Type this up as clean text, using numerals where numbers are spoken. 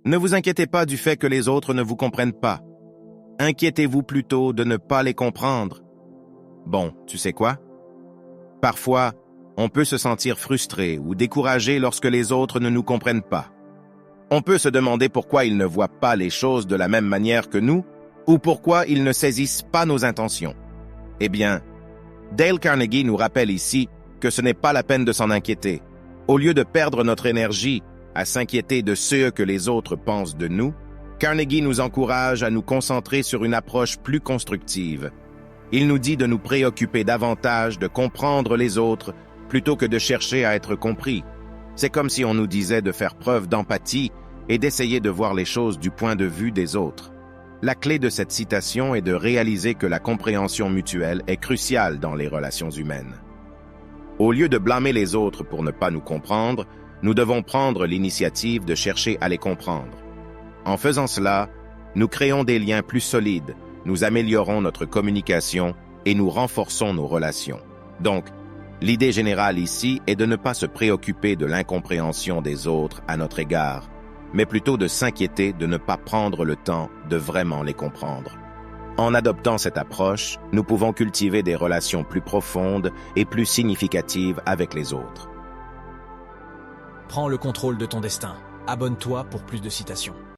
Ne vous inquiétez pas du fait que les autres ne vous comprennent pas. Inquiétez-vous plutôt de ne pas les comprendre. Bon, tu sais quoi? Parfois, on peut se sentir frustré ou découragé lorsque les autres ne nous comprennent pas. On peut se demander pourquoi ils ne voient pas les choses de la même manière que nous ou pourquoi ils ne saisissent pas nos intentions. Eh bien, Dale Carnegie nous rappelle ici que ce n'est pas la peine de s'en inquiéter. Au lieu de perdre notre énergie à s'inquiéter de ce que les autres pensent de nous, Carnegie nous encourage à nous concentrer sur une approche plus constructive. Il nous dit de nous préoccuper davantage de comprendre les autres plutôt que de chercher à être compris. C'est comme si on nous disait de faire preuve d'empathie et d'essayer de voir les choses du point de vue des autres. La clé de cette citation est de réaliser que la compréhension mutuelle est cruciale dans les relations humaines. Au lieu de blâmer les autres pour ne pas nous comprendre, nous devons prendre l'initiative de chercher à les comprendre. En faisant cela, nous créons des liens plus solides, nous améliorons notre communication et nous renforçons nos relations. Donc, l'idée générale ici est de ne pas se préoccuper de l'incompréhension des autres à notre égard, mais plutôt de s'inquiéter de ne pas prendre le temps de vraiment les comprendre. En adoptant cette approche, nous pouvons cultiver des relations plus profondes et plus significatives avec les autres. Prends le contrôle de ton destin. Abonne-toi pour plus de citations.